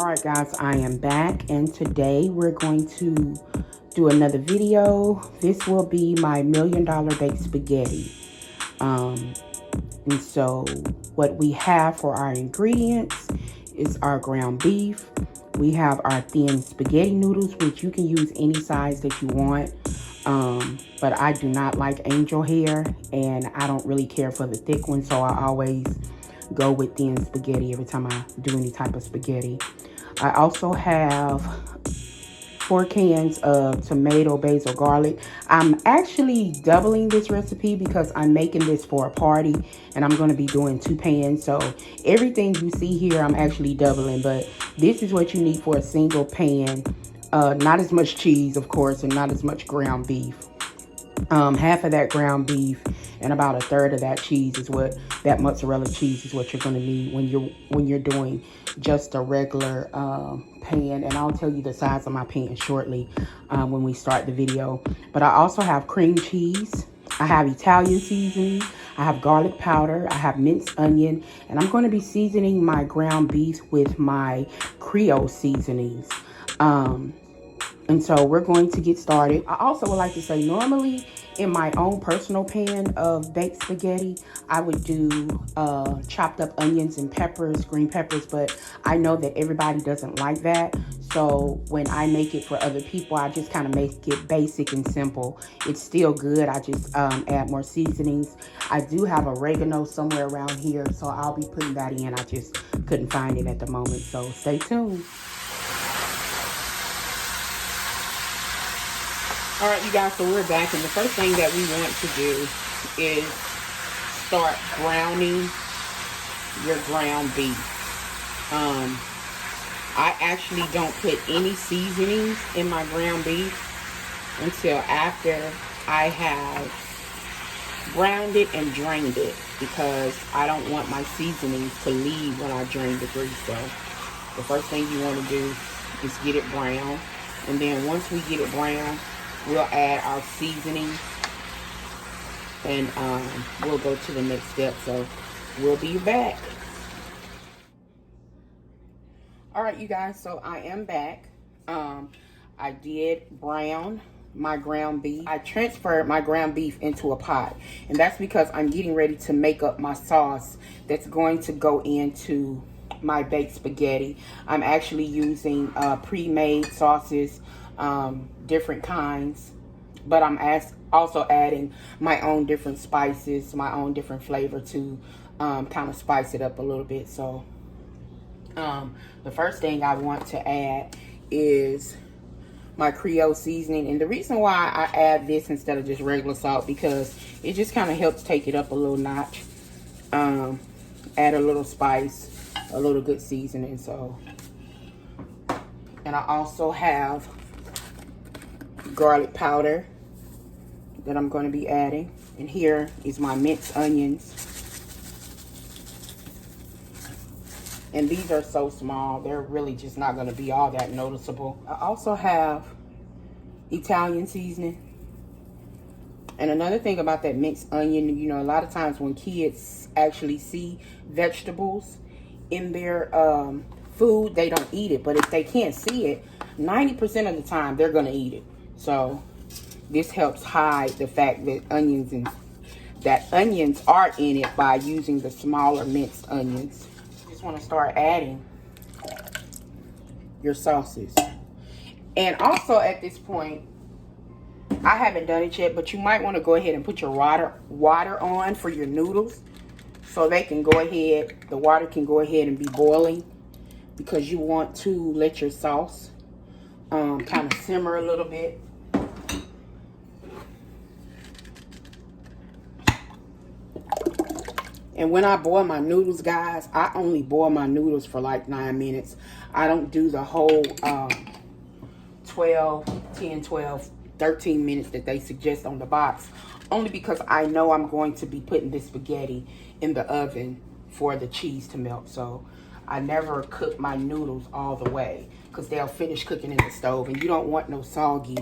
All right, guys, I am back, and today we're going to do another video. This will be my $1,000,000 baked spaghetti. And so what we have for our ingredients is our ground beef. We have our thin spaghetti noodles, which you can use any size that you want. But I do not like angel hair, and I don't really care for the thick one, so I always go with thin spaghetti every time I do any type of spaghetti. I also have 4 cans of tomato, basil, garlic. I'm actually doubling this recipe because I'm making this for a party and I'm going to be doing 2 pans. So everything you see here, I'm actually doubling, but this is what you need for a single pan. Not as much cheese, of course, and not as much ground beef. Half of that ground beef and about a third of that cheese is what that mozzarella cheese is what you're going to need when you're doing just a regular pan. And I'll tell you the size of my pan shortly when we start the video. But I also have cream cheese. I have Italian seasoning. I have garlic powder. I have minced onion. And I'm going to be seasoning my ground beef with my Creole seasonings. And so we're going to get started. I also would like to say, normally in my own personal pan of baked spaghetti, I would do chopped up onions and peppers, green peppers, but I know that everybody doesn't like that. So when I make it for other people, I just kind of make it basic and simple. It's still good. I just add more seasonings. I do have oregano somewhere around here, so I'll be putting that in. I just couldn't find it at the moment, so stay tuned. All right, you guys, so we're back, and the first thing that we want to do is start browning your ground beef. I actually don't put any seasonings in my ground beef until after I have browned it and drained it, because I don't want my seasonings to leave when I drain the grease. So the first thing you want to do is get it brown, and then once we get it brown, we'll add our seasoning, and we'll go to the next step. So we'll be back. All right, you guys, so I am back. I did brown my ground beef. I transferred my ground beef into a pot, and that's because I'm getting ready to make up my sauce that's going to go into my baked spaghetti. I'm actually using pre-made sauces, different kinds, but I'm also adding my own different spices, my own different flavor to kind of spice it up a little bit. So the first thing I want to add is my Creole seasoning, and the reason why I add this instead of just regular salt, because it just kind of helps take it up a little notch. Add a little spice, a little good seasoning. So, and I also have garlic powder that I'm going to be adding, and here is my minced onions, and these are so small, they're really just not going to be all that noticeable. I also have Italian seasoning. And another thing about that minced onion, you know, a lot of times when kids actually see vegetables in their food, they don't eat it. But if they can't see it, 90% of the time they're going to eat it. So this helps hide the fact that onions are in it by using the smaller minced onions. You just want to start adding your sauces. And also at this point, I haven't done it yet, but you might want to go ahead and put your water on for your noodles, so they can go ahead, the water can go ahead and be boiling, because you want to let your sauce kind of simmer a little bit. And when I boil my noodles, guys, I only boil my noodles for like 9 minutes. I don't do the whole 10, 12, 13 minutes that they suggest on the box, only because I know I'm going to be putting this spaghetti in the oven for the cheese to melt. So I never cook my noodles all the way, because they'll finish cooking in the stove, and you don't want no soggy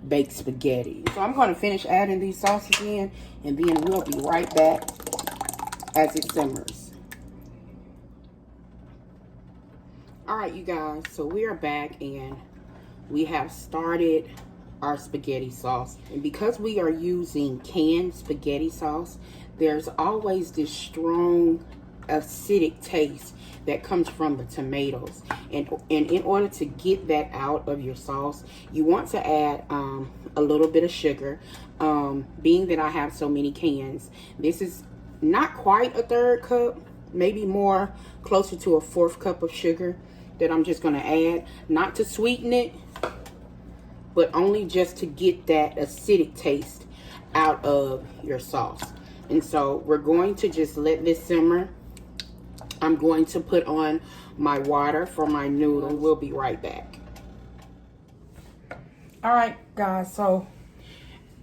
baked spaghetti. So I'm going to finish adding these sauces in, and then we'll be right back as it simmers. All right, you guys, so we are back and we have started our spaghetti sauce. And because we are using canned spaghetti sauce, there's always this strong acidic taste that comes from the tomatoes. And in order to get that out of your sauce, you want to add a little bit of sugar. Being that I have so many cans, this is not quite a third cup, maybe more closer to a fourth cup of sugar that I'm just going to add, not to sweeten it, but only just to get that acidic taste out of your sauce. And so we're going to just let this simmer. I'm going to put on my water for my noodle. We'll be right back. All right, guys, so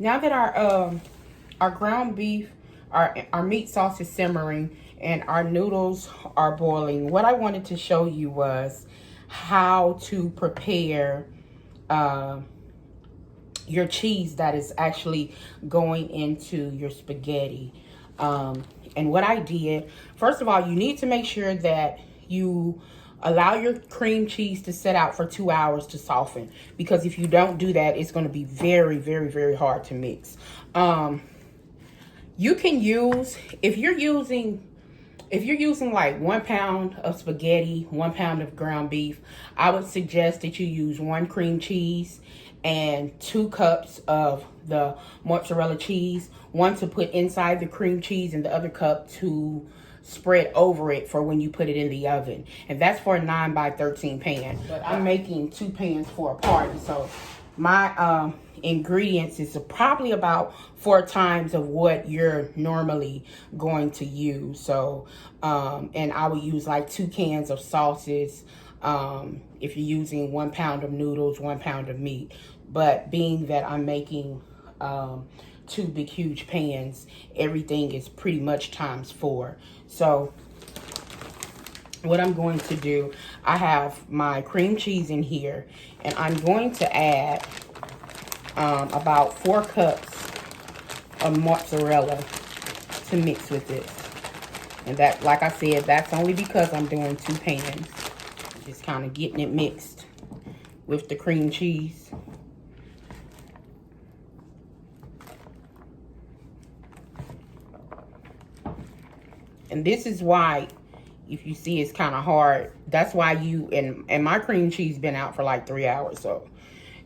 now that our ground beef, our meat sauce is simmering and our noodles are boiling, what I wanted to show you was how to prepare your cheese that is actually going into your spaghetti. And what I did, first of all, you need to make sure that you allow your cream cheese to set out for 2 hours to soften, because if you don't do that, it's going to be very, very, very hard to mix. You can use, if you're using like 1 pound of spaghetti, 1 pound of ground beef, I would suggest that you use 1 cream cheese and 2 cups of the mozzarella cheese, 1 to put inside the cream cheese and the other cup to spread over it for when you put it in the oven. And that's for a 9 by 13 pan. But I'm making 2 pans for a party, so my ingredients is probably about 4 times of what you're normally going to use. So and I would use like 2 cans of sauces if you're using 1 pound of noodles, 1 pound of meat. But being that I'm making 2 big huge pans, everything is pretty much times 4. So what I'm going to do, I have my cream cheese in here, and I'm going to add about 4 cups of mozzarella to mix with this. And that, like I said, that's only because I'm doing 2 pans. Just kind of getting it mixed with the cream cheese. And this is why, if you see it's kind of hard, that's why and my cream cheese been out for like 3 hours. So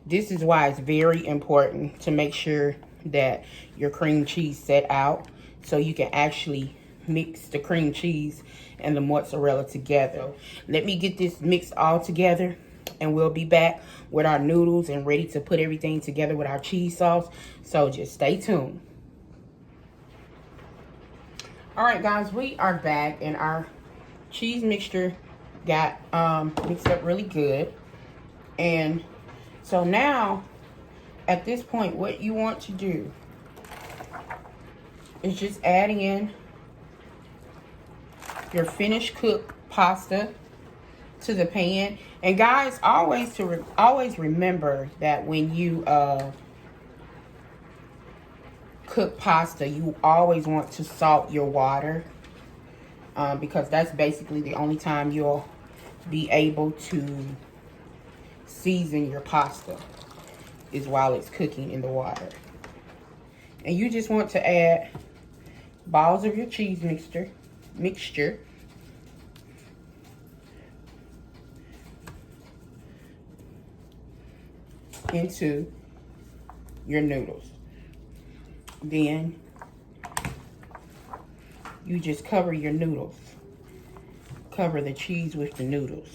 this is why it's very important to make sure that your cream cheese set out so you can actually mix the cream cheese and the mozzarella together. Let me get this mixed all together, and we'll be back with our noodles and ready to put everything together with our cheese sauce. So just stay tuned. All right, guys, we are back, and our cheese mixture got mixed up really good. And so now, at this point, what you want to do is just adding in your finished cooked pasta to the pan. And guys, always remember that when you cook pasta, you always want to salt your water, because that's basically the only time you'll be able to season your pasta is while it's cooking in the water. And you just want to add balls of your cheese mixture into your noodles. Then you just cover your noodles. Cover the cheese with the noodles.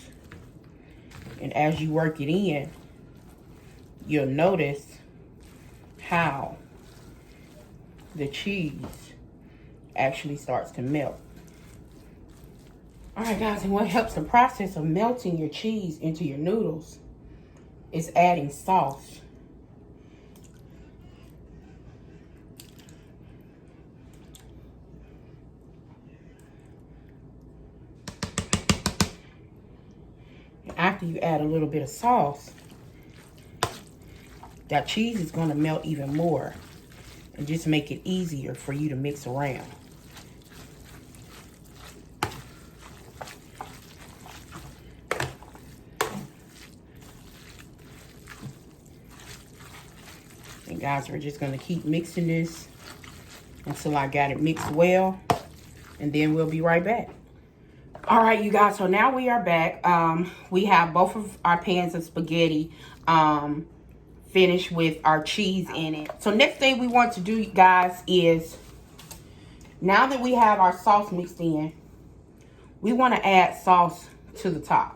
And as you work it in, you'll notice how the cheese actually starts to melt. All right, guys, and what helps the process of melting your cheese into your noodles is adding sauce. After you add a little bit of sauce, that cheese is going to melt even more and just make it easier for you to mix around. And guys, we're just gonna keep mixing this until I got it mixed well, and then we'll be right back. All right, you guys, so now we are back. We have both of our pans of spaghetti finished with our cheese in it. So next thing we want to do, guys, is now that we have our sauce mixed in, we want to add sauce to the top.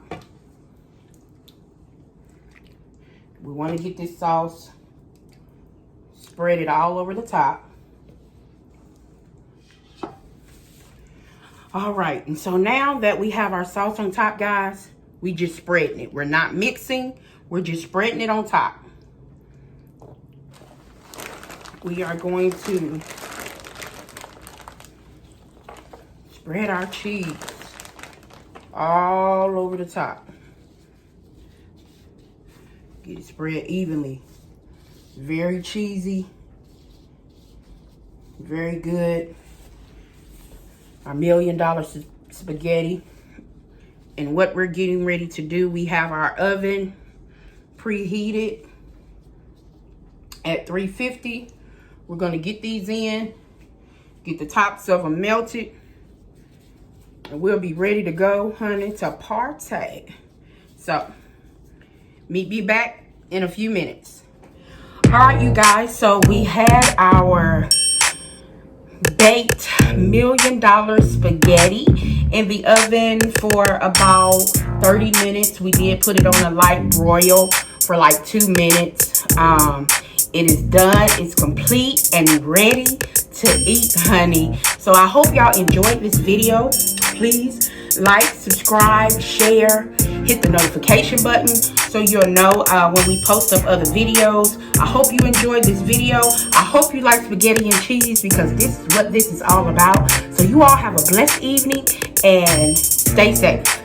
We want to get this sauce, spread it all over the top. All right, and so now that we have our sauce on top, guys, we just spreading it. We're not mixing, we're just spreading it on top. We are going to spread our cheese all over the top. Get it spread evenly. Very cheesy, very good. Our $1 million spaghetti. And what we're getting ready to do, we have our oven preheated at 350. We're going to get these in, get the tops of them melted, and we'll be ready to go, honey, to partay. So, meet me back in a few minutes. All right, you guys, so we had our baked $1 million spaghetti in the oven for about 30 minutes. We did put it on a light broil for like 2 minutes. It is done, it's complete and ready to eat, honey. So I hope y'all enjoyed this video. Please like, subscribe, share, hit the notification button so you'll know when we post up other videos. I hope you enjoyed this video. I hope you like spaghetti and cheese, because this is what this is all about. So you all have a blessed evening and stay safe.